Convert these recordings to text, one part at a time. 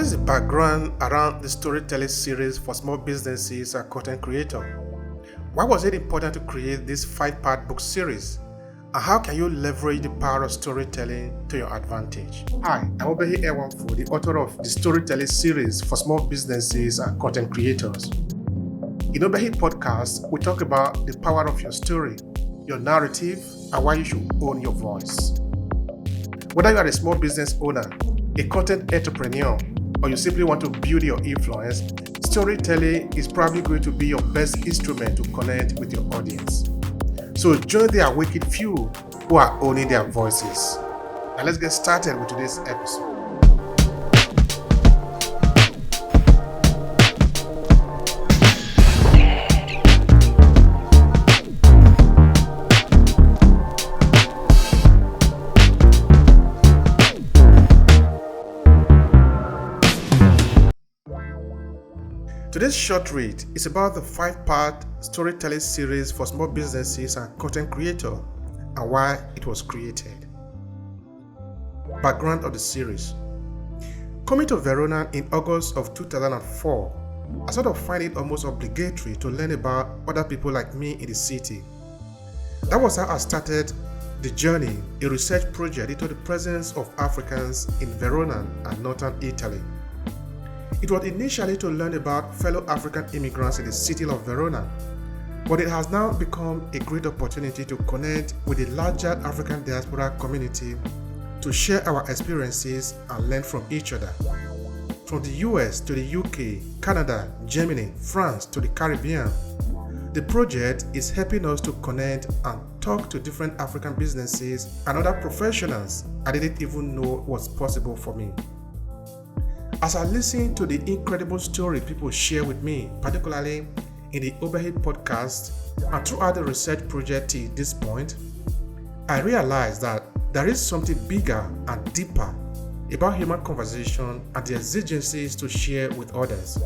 What is the background around the storytelling series for small businesses and content creators? Why was it important to create this 5-part book series? And how can you leverage the power of storytelling to your advantage? Hi, I'm Obehi the author of the storytelling series for small businesses and content creators. In Obehi Podcast, we talk about the power of your story, your narrative, and why you should own your voice. Whether you are a small business owner, a content entrepreneur, or you simply want to build your influence, storytelling is probably going to be your best instrument to connect with your audience. So join the awakened few who are owning their voices. Now let's get started with today's episode. Today's short read is about the 5-part storytelling series for small businesses and content creators and why it was created. Background of the series. Coming to Verona in August of 2004, I sort of find it almost obligatory to learn about other people like me in the city. That was how I started the journey, a research project into the presence of Africans in Verona and northern Italy. It was initially to learn about fellow African immigrants in the city of Verona, but it has now become a great opportunity to connect with the larger African diaspora community to share our experiences and learn from each other. From the US to the UK, Canada, Germany, France to the Caribbean, the project is helping us to connect and talk to different African businesses and other professionals I didn't even know was possible for me. As I listen to the incredible story people share with me, particularly in the Obehi Podcast and throughout the research project to this point, I realized that there is something bigger and deeper about human conversation and the exigencies to share with others.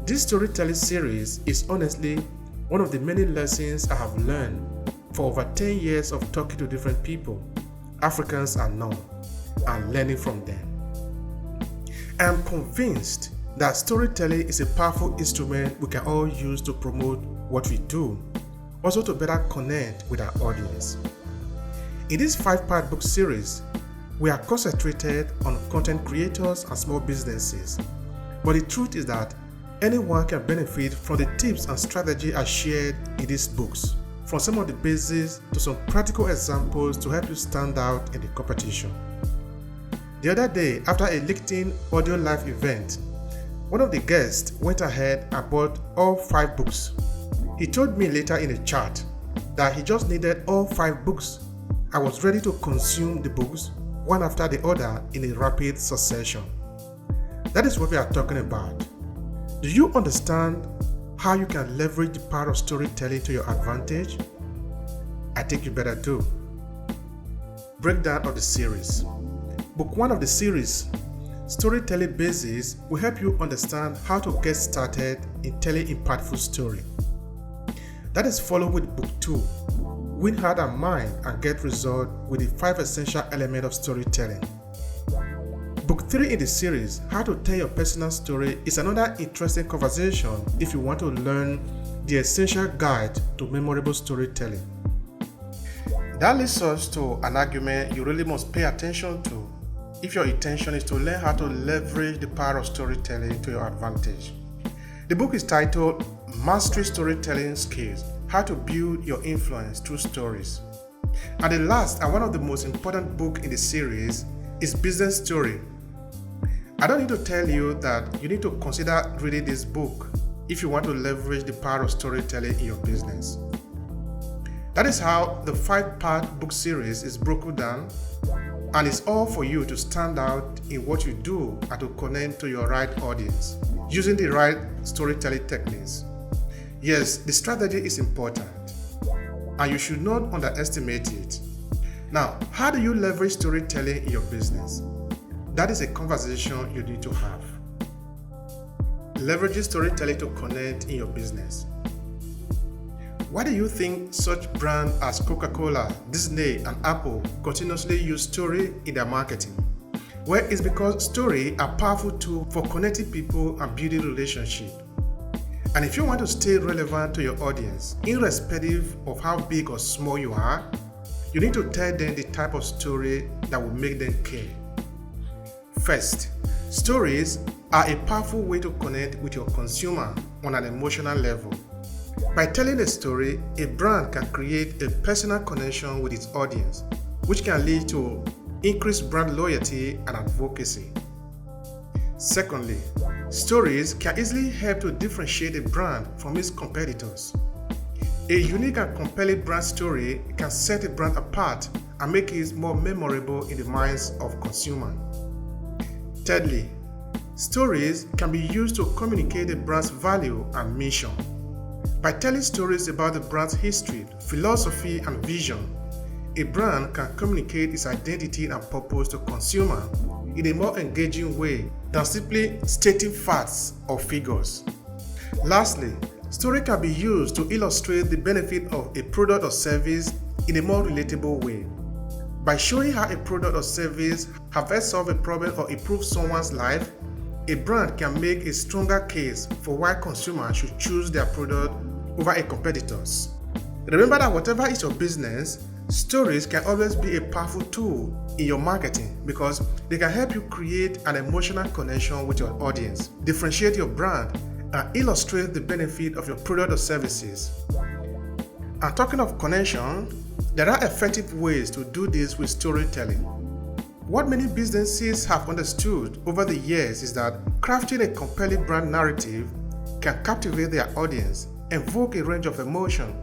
This storytelling series is honestly one of the many lessons I have learned for over 10 years of talking to different people, Africans and non, and learning from them. I am convinced that storytelling is a powerful instrument we can all use to promote what we do, also to better connect with our audience. In this 5-part book series, we are concentrated on content creators and small businesses, but the truth is that anyone can benefit from the tips and strategies I shared in these books, from some of the basics to some practical examples to help you stand out in the competition. The other day, after a LinkedIn audio live event, one of the guests went ahead and bought all 5 books. He told me later in a chat that he just needed all 5 books. I was ready to consume the books one after the other in a rapid succession. That is what we are talking about. Do you understand how you can leverage the power of storytelling to your advantage? I think you better do. Breakdown of the series. Book 1 of the series, Storytelling Basics, will help you understand how to get started in telling impactful story. That is followed with Book 2, Win Heart and Mind and Get Result with the 5 essential elements of storytelling. Book 3 in the series, How to Tell Your Personal Story, is another interesting conversation if you want to learn the essential guide to memorable storytelling. That leads us to an argument you really must pay attention to if your intention is to learn how to leverage the power of storytelling to your advantage. The book is titled Mastery Storytelling Skills: How to Build Your Influence Through Stories. And the last and one of the most important books in the series is Business Story. I don't need to tell you that you need to consider reading this book if you want to leverage the power of storytelling in your business. That is how the 5-part book series is broken down, and it's all for you to stand out in what you do and to connect to your right audience using the right storytelling techniques. Yes, the strategy is important and you should not underestimate it. Now, how do you leverage storytelling in your business? That is a conversation you need to have. Leveraging storytelling to connect in your business. Why do you think such brands as Coca-Cola, Disney, and Apple continuously use story in their marketing? Well, it's because stories are powerful tool for connecting people and building relationships. And if you want to stay relevant to your audience, irrespective of how big or small you are, you need to tell them the type of story that will make them care. First, stories are a powerful way to connect with your consumer on an emotional level. By telling a story, a brand can create a personal connection with its audience, which can lead to increased brand loyalty and advocacy. Secondly, stories can easily help to differentiate a brand from its competitors. A unique and compelling brand story can set a brand apart and make it more memorable in the minds of consumers. Thirdly, stories can be used to communicate a brand's value and mission. By telling stories about the brand's history, philosophy, and vision, a brand can communicate its identity and purpose to consumers in a more engaging way than simply stating facts or figures. Lastly, story can be used to illustrate the benefit of a product or service in a more relatable way. By showing how a product or service have helped solve a problem or improve someone's life, a brand can make a stronger case for why consumers should choose their product over a competitor's. Remember that whatever is your business, stories can always be a powerful tool in your marketing because they can help you create an emotional connection with your audience, differentiate your brand, and illustrate the benefit of your product or services. And talking of connection, there are effective ways to do this with storytelling. What many businesses have understood over the years is that crafting a compelling brand narrative can captivate their audience, evoke a range of emotion,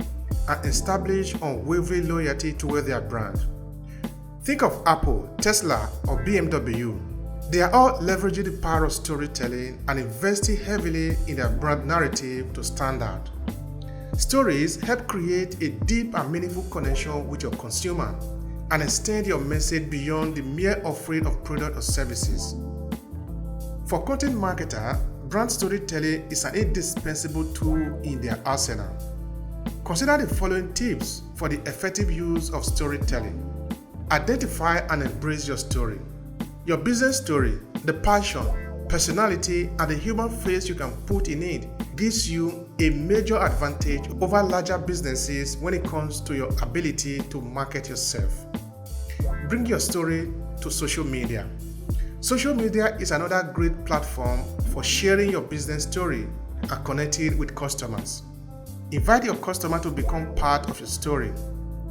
and establish unwavering loyalty toward their brand. Think of Apple, Tesla, or BMW. They are all leveraging the power of storytelling and investing heavily in their brand narrative to stand out. Stories help create a deep and meaningful connection with your consumer and extend your message beyond the mere offering of products or services. For content marketers, brand storytelling is an indispensable tool in their arsenal. Consider the following tips for the effective use of storytelling. Identify and embrace your story. Your business story, the passion, personality, and the human face you can put in it gives you a major advantage over larger businesses when it comes to your ability to market yourself. Bring your story to social media. Social media is another great platform for sharing your business story and connecting with customers. Invite your customer to become part of your story.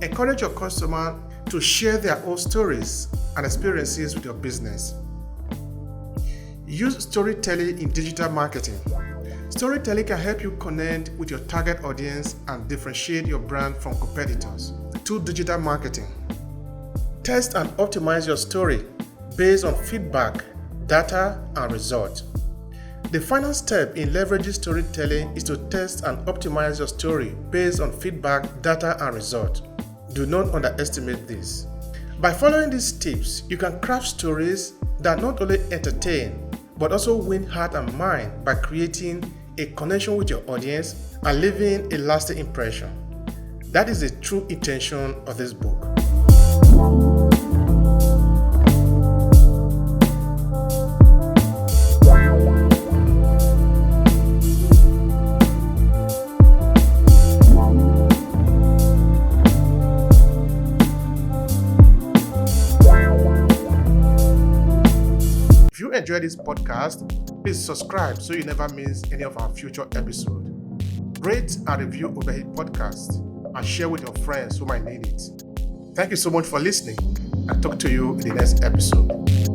Encourage your customer to share their own stories and experiences with your business. Use storytelling in digital marketing. Storytelling can help you connect with your target audience and differentiate your brand from competitors. 2. Digital marketing. Test and optimize your story based on feedback, data, and results. The final step in leveraging storytelling is to test and optimize your story based on feedback, data, and results. Do not underestimate this. By following these tips, you can craft stories that not only entertain, but also win heart and mind by creating a connection with your audience and leaving a lasting impression. That is the true intention of this book. If you enjoyed this podcast, please subscribe so you never miss any of our future episodes. Rate and review Obehi Podcast and share with your friends who might need it. Thank you so much for listening and talk to you in the next episode.